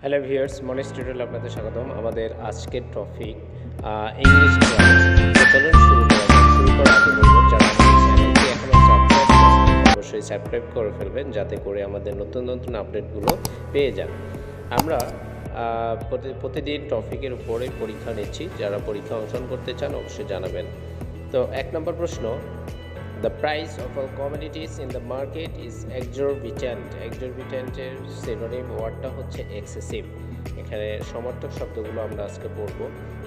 Hello viewers, Moni's টিউটোরিয়ালে আপনাদের স্বাগতম। আমাদের আজকের টপিক ইংলিশ ক্লাস। তো চলুন শুরু করা যাক। শুরু করার আগে বলবো, যারা আমাদের চ্যানেলটি এখনও সাবস্ক্রাইব করেন অবশ্যই সাবস্ক্রাইব করে ফেলবেন, যাতে করে আমাদের নতুন নতুন আপডেটগুলো পেয়ে যান। আমরা প্রতিদিন টপিকের উপরে পরীক্ষা নিচ্ছি। যারা পরীক্ষা অংশগ্রহণ করতে চান অবশ্যই জানাবেন। তো 1 নম্বর প্রশ্ন, The price of all commodities in the market is exorbitant. Exorbitant এর সিনোনিম ওয়ার্ডটা হচ্ছে এক্সেসিভ। এখানে সমার্থক শব্দগুলো আমরা আজকে পড়ব।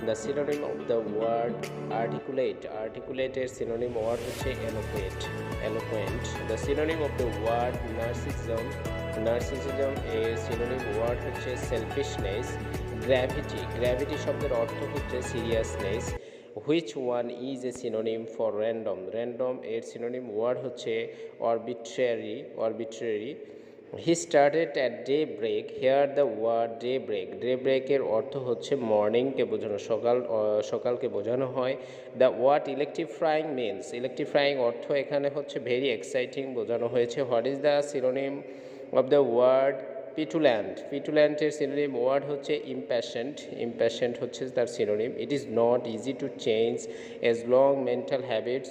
The synonym of the word articulate. Articulate এর সিনোনিম ওয়ার্ড হচ্ছে eloquent, eloquent. The synonym of the word narcissism. Narcissism এর সিনোনিম ওয়ার্ড হচ্ছে সেলফিশনেস। গ্র্যাভিটি। গ্র্যাভিটি শব্দের অর্থ হচ্ছে seriousness. Which one is a synonym for random? Random এর synonym word হচ্ছে arbitrary, arbitrary. He started at daybreak. Here the word daybreak. Daybreak এর অর্থ হচ্ছে morning কে বোঝানো, সকালকে বোঝানো হয়। The word electrifying means, electrifying অর্থ এখানে হচ্ছে very exciting বোঝানো হয়েছে। What is the synonym of the word petulant? পিটুল্যান্ডের সিনোনিম ওয়ার্ড হচ্ছে ইম্প্যাশেন্ট। ইম্প্যাশেন্ট হচ্ছে তার synonym. It is not easy to change as long mental habits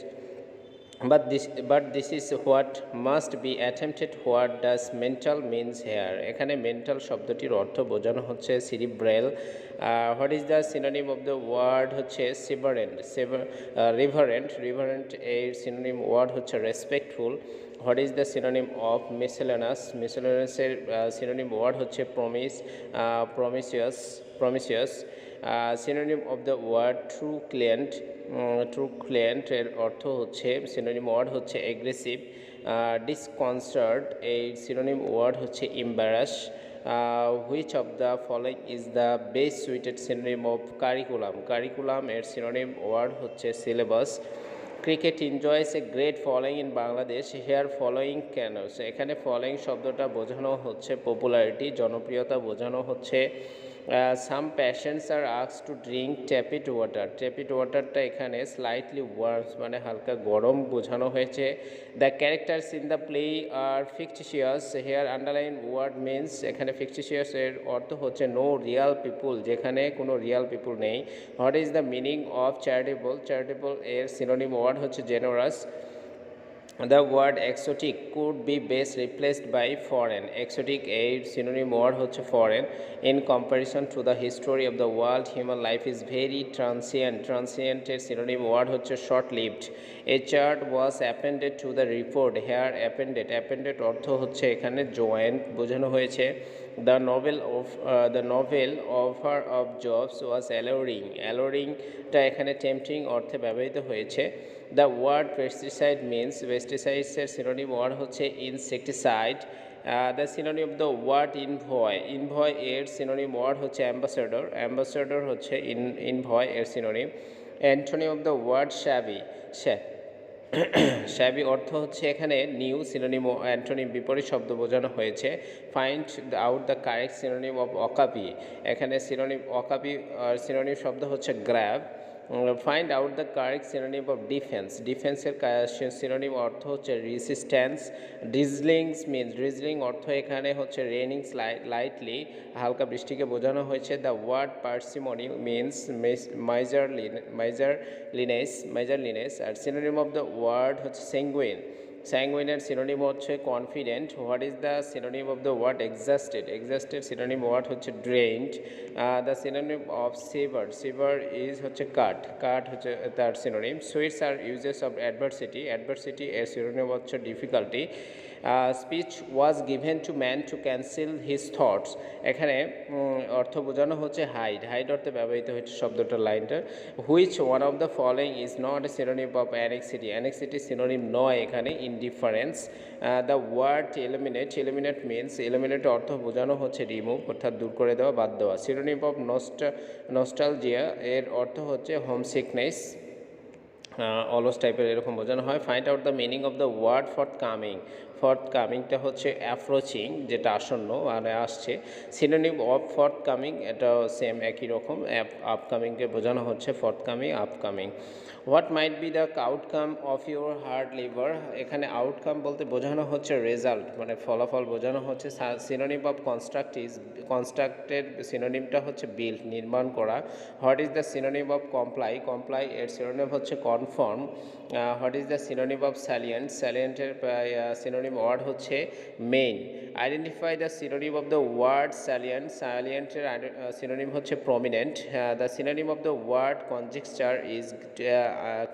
but this is what must be attempted. What does mental means here? এখানে mental শব্দটির অর্থ বোঝানো হচ্ছে cerebral. What is the synonym of the word হচ্ছে সিভারেন্ট। Reverent. Reverent এর synonym word হচ্ছে respectful. What is the synonym of miscellaneous? মিসেলেনাসের সিনোনিম ওয়ার্ড হচ্ছে promise, promiscuous, promiscuous. Synonym of the word truculent. Truculent এর অর্থ হচ্ছে synonym word হচ্ছে এগ্রেসিভ। ডিসকনসার্ট এই সিনোনিম ওয়ার্ড হচ্ছে embarrass. Which of the following is the best suited synonym of curriculum? Curriculum এর synonym word হচ্ছে syllabus. Cricket enjoys a great following in Bangladesh. Here following কেন? এখানে ফলোয়িং শব্দটা বোঝানো হচ্ছে পপুলারিটি, জনপ্রিয়তা বোঝানো হচ্ছে। Some patients are asked to drink tepid water. Tepid ওয়াটারটা এখানে স্লাইটলি ওয়ার্মস মানে হালকা গরম বোঝানো হয়েছে। The characters in the play are fictitious. Here underline word means, এখানে ফিকটিশিয়াস এর অর্থ হচ্ছে নো রিয়াল পিপুল, যেখানে কোনো রিয়াল পিপুল নেই। What is the meaning of charitable? Charitable এর সিনোনিম ওয়ার্ড হচ্ছে generous. The word exotic could be best replaced by foreign. Exotic এর synonym word হচ্ছে foreign. In comparison to the history of the world, human life is very transient. Transient এর synonym word হচ্ছে short-lived. A chart was appended to the report. Here appended, appended অর্থ হচ্ছে এখানে joined বোঝানো হয়েছে। The novel offer of jobs was alluring. Alluring টা এখানে tempting অর্থে ব্যবহৃত হয়েছে। The word pesticide means, pesticides এর synonym word হচ্ছে insecticide. The synonym of the word envoy. Envoy এর synonym word হচ্ছে ambassador. Ambassador হচ্ছে envoy এর synonym. Antonym of the word shabby. Shabby অর্থ হচ্ছে এখানে নিউ, সিনোনিম অ্যান্টোনিম বিপরীত শব্দ বোঝানো হয়েছে। Find out the correct synonym of occupy. এখানে সিনোনিম অকাপি সিনোনিম শব্দ হচ্ছে grab. Find out the correct synonym of defence. ডিফেন্সের সিনোনিম অর্থ হচ্ছে রেসিস্ট্যান্স। ড্রিজলিংস মিনস, ড্রিজলিং অর্থ এখানে হচ্ছে রেনিং লাইটলি, হালকা বৃষ্টিকে বোঝানো হয়েছে। The word parsimony means miserliness. আর সিনোনিম অফ দ্য ওয়ার্ড হচ্ছে স্যাঙ্গুইন। স্যাঙ্গুইনের সিনোনিম হচ্ছে confident. What is the synonym of the word exhausted? Exhausted synonym word হচ্ছে drained. The synonym of sever, sever is হচ্ছে কাট, কাট হচ্ছে তার synonym. Sweets are uses of adversity, adversity এর synonym হচ্ছে difficulty. Speech was given to man to cancel his thoughts. এখানে অর্থ বোঝানো হচ্ছে হাইড, হাইড অর্থে ব্যবহৃত হচ্ছে শব্দটার লাইনটা। Which one of the following is not a synonym of anxiety? Anxiety synonym নয় এখানে, indifference. The word eliminate, eliminate means, eliminate অর্থ বোঝানো হচ্ছে রিমুভ অর্থাৎ দূর করে দেওয়া, বাদ দেওয়া। সিনোনিম অফ নস্টালজিয়া এর অর্থ হচ্ছে হোমসিকনেস, অলস টাইপের এরকম বোঝানো হয়। Find out the meaning of the word forthcoming. ফর্থকামিংটা হচ্ছে অ্যাপ্রোচিং, যেটা আসন্ন মানে আসছে। সিনোনিম অফ ফর্থকামিং এটাও সেম একই রকম, আপকামিংকে বোঝানো হচ্ছে forthcoming upcoming. What might be the outcome of your hard liver, এখানে আউটকাম বলতে বোঝানো হচ্ছে রেজাল্ট মানে ফলাফল বোঝানো হচ্ছে। সিনোনিম অফ কনস্ট্রাক্ট ইজ, কনস্ট্রাক্টের সিনোনিমটা হচ্ছে বিল্ড নির্মাণ করা। What is the synonym of comply, comply এর সিনোনিম হচ্ছে conform. What is the synonym of salient, স্যালিয়েন্টের সিনোনিম ওয়ার্ড হচ্ছে main. Identify the synonym of the word salient, স্যালিয়েন্টের সিনোনিম হচ্ছে prominent. The synonym of the word conjecture is,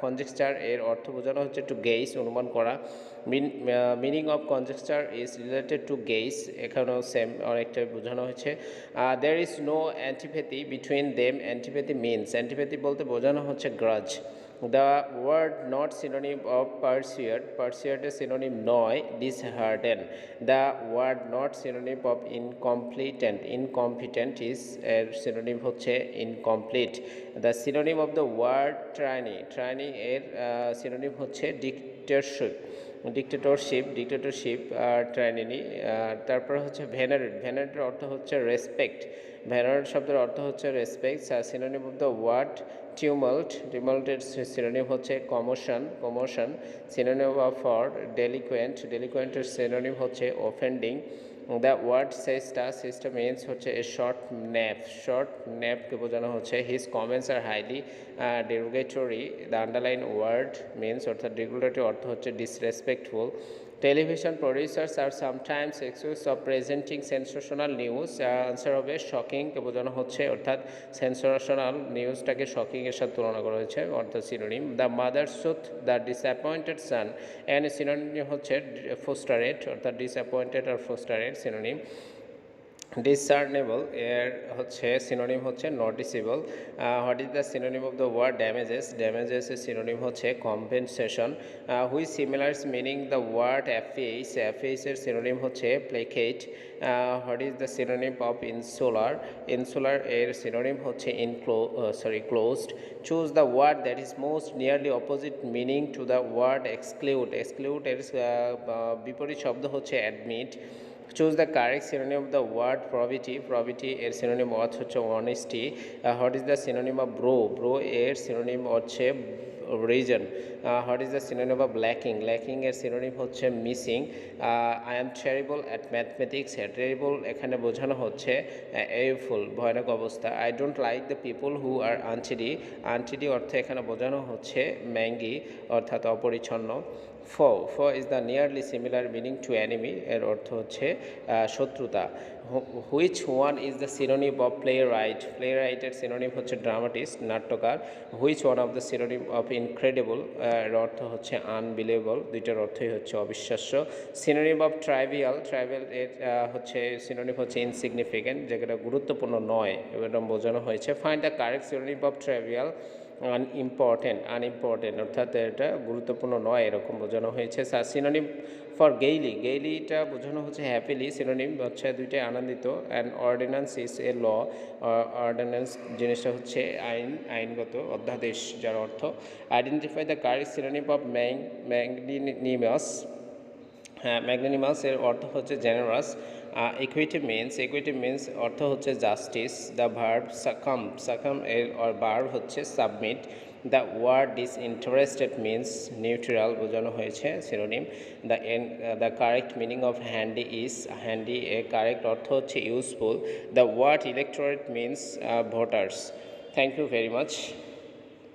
conjecture এর অর্থ বোঝানো হচ্ছে টু গেইস অনুমান করা। Meaning of conjecture is related to guess, এখানেও সেম অনেকটা বোঝানো হয়েছে। There is no antipathy between them, antipathy means, antipathy বলতে বোঝানো হচ্ছে grudge. The word not synonym of persuade, পারসিয়াডের সিনোনিম নয় dishearten. The word not synonym of incompetent, incompetent is এর সিনোনিম হচ্ছে incomplete. The synonym of the word trainee, trainee এর synonym হচ্ছে dictatorship, dictatorship, dictatorship ট্রাইনিনি। তারপর হচ্ছে ভেনারেট, ভেনারেটের অর্থ হচ্ছে রেসপেক্ট, ভেনারেট শব্দের অর্থ হচ্ছে respect. Synonym of the word tumult, টিউমাল্টের সিনোনিম হচ্ছে commotion, commotion. Synonym of for delinquent, ডেলিকুয়েন্টের সিনোনিম হচ্ছে offending. The word siesta, siesta means হচ্ছে এ শর্ট ন্যাপ, শর্ট ন্যাপকে বোঝানো হচ্ছে। His comments are highly derogatory. The underline word means অর্থাৎ derogatory অর্থ হচ্ছে disrespectful. Television producers are sometimes excuse of presenting sensational news, answer হবে শকিংকে বোঝানো হচ্ছে, অর্থাৎ সেন্সেশনাল নিউজটাকে শকিংয়ের সাথে তুলনা করা হয়েছে অর্থাৎ synonym. The mother soothe, the disappointed son and synonym হচ্ছে ফোস্টারেট, অর্থাৎ ডিসঅ্যাপয়েন্টেড আর ফোস্টারেট সিনোনিম। ডিসসার্নেবল এর হচ্ছে সিনোনিম হচ্ছে noticeable. What is the synonym of the word damages, ড্যামেজেসের সিনোনিম হচ্ছে compensation. Which similars meaning the word appease, অ্যাফেইসের সিনোনিম হচ্ছে placate. What is the synonym of insular, insular এর সিনোনিম হচ্ছে closed. Choose the word that is most nearly opposite meaning to the word exclude, exclude এর বিপরীত শব্দ হচ্ছে admit. Choose the correct synonym of the word probity, probity এর synonym হচ্ছে honesty. What is the synonym of brow, brow এর synonym হচ্ছে reason. What is the synonym of lacking, lacking এর synonym হচ্ছে missing. I am terrible at mathematics, terrible এখানে বোঝানো হচ্ছে awful ভয়ানক অবস্থা। I don't like the people who are untidy, untidy অর্থে এখানে বোঝানো হচ্ছে ম্যাঙ্গি অর্থাৎ অপরিচ্ছন্ন। ফ is the nearly similar meaning to enemy, এর অর্থ হচ্ছে শত্রুতা। Which one is the synonym of play right, play রাইটের সিনোনিম হচ্ছে ড্রামাটিস্ট নাট্যকার। Which one of the synonym of incredible, এর অর্থ হচ্ছে আনবিলিভেবল, দুইটার অর্থই হচ্ছে অবিশ্বাস্য। সিনোনিম অফ ট্রাইভিয়াল, ট্রাইভিয়াল এর হচ্ছে সিনোনিম হচ্ছে ইনসিগনিফিকেন্ট, যেটা গুরুত্বপূর্ণ নয় এরকম বোঝানো হয়েছে। Find the correct synonym of ট্রাইভিয়াল, unimportant, unimportant অর্থাৎ এটা গুরুত্বপূর্ণ নয় এরকম বোঝানো হয়েছে। সিনোনিম ফর গেইলি, গেইলিটা বোঝানো হচ্ছে হ্যাপিলি, সিনোনিম হচ্ছে দুইটাই আনন্দিত। And ordinance is a law, ordinance জিনিসটা হচ্ছে আইন, আইনগত অধ্যাদেশ যার অর্থ। Identify the correct synonym of magnanimous, হ্যাঁ ম্যাগনিনিমাস এর অর্থ হচ্ছে generous. Equity means, equity means অর্থ হচ্ছে justice. The verb succumb, succumb এর ভার্ব হচ্ছে submit. The word disinterested means neutral বোঝানো হয়েছে synonym. The correct meaning of handy is, handy এর কারেক্ট অর্থ হচ্ছে useful. The word electorate means voters. Thank you very much.